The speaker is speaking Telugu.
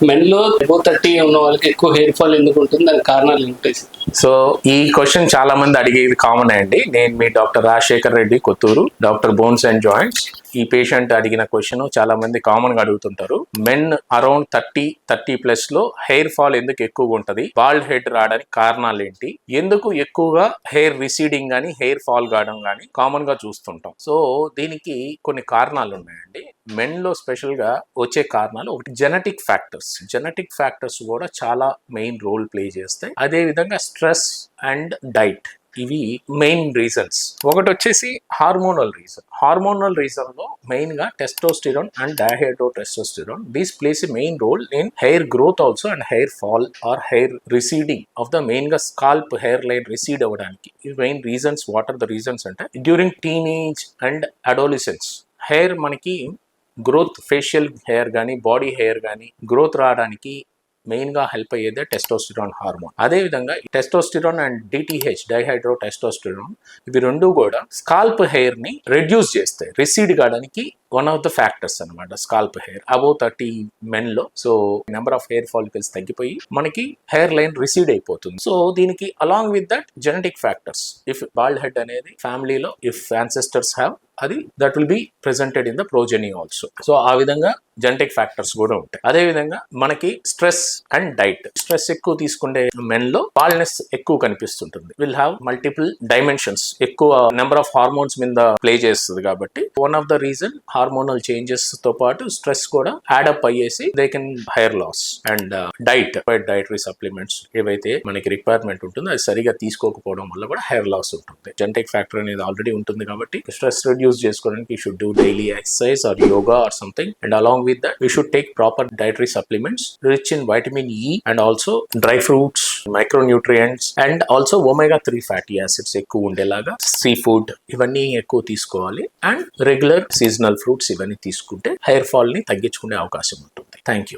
మెన్ లో అబౌవ్ 30 ఉన్న వాళ్ళకి ఎక్కువ హెయిర్ ఫాల్ ఎందుకు ఉంటుంది, దానికి కారణాలు ఏంటాయి? సో ఈ క్వశ్చన్ చాలా మంది అడిగేది కామన్ అండి. నేను మీ doctor Rajasekhar Reddy, Kothur, doctor bones and joints. ఈ పేషెంట్ అడిగిన క్వశ్చన్ చాలా మంది కామన్ గా అడుగుతుంటారు. మెన్ అరౌండ్ 30+ లో హెయిర్ ఫాల్ ఎందుకు ఎక్కువగా ఉంటది, బాల్డ్ హెడ్ రావడానికి కారణాలు ఏంటి, ఎందుకు ఎక్కువగా హెయిర్ రిసీడింగ్ గానీ హెయిర్ ఫాల్ కావడం గానీ కామన్ గా చూస్తుంటాం. సో దీనికి కొన్ని కారణాలు ఉన్నాయండి. మెన్ లో స్పెషల్ గా వచ్చే కారణాలు ఒకటి జెనెటిక్ ఫ్యాక్టర్స్ కూడా చాలా మెయిన్ రోల్ ప్లే చేస్తాయి. అదే విధంగా స్ట్రెస్ అండ్ డైట్, ఇవి మెయిన్ రీజన్స్. ఒకటి వచ్చేసి హార్మోనల్ రీజన్ లో మెయిన్ గా testosterone and dihydrotestosterone, these plays a main role in hair growth also and hair fall or hair receding of the main గా స్కాల్ప్ హెయిర్ లైన్ రిసీడ్ అవ్వడానికి. ఈ main reasons, what are the reasons అంటే during teenage and adolescence hair మనకి గ్రోత్, ఫేషియల్ హెయిర్ కానీ బాడీ హెయిర్ కానీ గ్రోత్ రావడానికి మెయిన్ గా హెల్ప్ అయ్యేదే టెస్టోస్టిరాన్ హార్మోన్. అదే విధంగా testosterone and DTH, dihydro testosterone, ఇవి రెండు కూడా స్కాల్ప్ హెయిర్ ని రెడ్యూస్ చేస్తాయి, రిసీడ్ కావడానికి వన్ ఆఫ్ ద ఫ్యాక్టర్స్ అనమాట. స్కాల్ప్ హెయిర్ అబౌవ్ 30 మెన్ లో so number of hair follicles తగ్గిపోయి మనకి హెయిర్ లైన్ రిసీడ్ అయిపోతుంది. సో దీనికి along with that genetic factors, if bald head అనేది ఫ్యామిలీలో ఇఫ్ యాన్సెస్టర్స్ హ్యావ్, అది that will be presented in the progeny also. So ఆ విధంగా జెనెటిక్ ఫ్యాక్టర్స్ కూడా ఉంటాయి. అదే విధంగా మనకి స్ట్రెస్ అండ్ డైట్, స్ట్రెస్ ఎక్కువ తీసుకునే మెన్ లో బాల్నెస్ ఎక్కువ కనిపిస్తుంటుంది. విల్ హ్యావ్ మల్టిపుల్ డైమెన్షన్స్, ఎక్కువ నెంబర్ ఆఫ్ హార్మోన్స్ మీద ప్లే చేస్తుంది కాబట్టి one of the reason hormonal changes తో పాటు స్ట్రెస్ కూడా యాడప్ అయ్యేసి they can hair loss. And dietary supplements ఏవైతే మనకి రిక్వైర్మెంట్ ఉంటుందో అది సరిగా తీసుకోకపోవడం వల్ల కూడా హెయిర్ లాస్ ఉంటుంది. జెనెటిక్ ఫ్యాక్టర్ అనేది ఆల్రెడీ ఉంటుంది కాబట్టి స్ట్రెస్ రిడ్యూస్ చేసుకోవడానికి you should do daily exercise or yoga or something, and along with that we should take proper dietary supplements rich in vitamin E and also dry fruits, micronutrients and also omega-3 fatty acids ఎక్కువ ఉండేలాగా సీ ఫుడ్ ఇవన్నీ ఎక్కువ తీసుకోవాలి. అండ్ రెగ్యులర్ సీజనల్ ఫ్రూట్స్ ఇవన్నీ తీసుకుంటే హెయిర్ ఫాల్ ని తగ్గించుకునే అవకాశం ఉంటుంది. Thank you.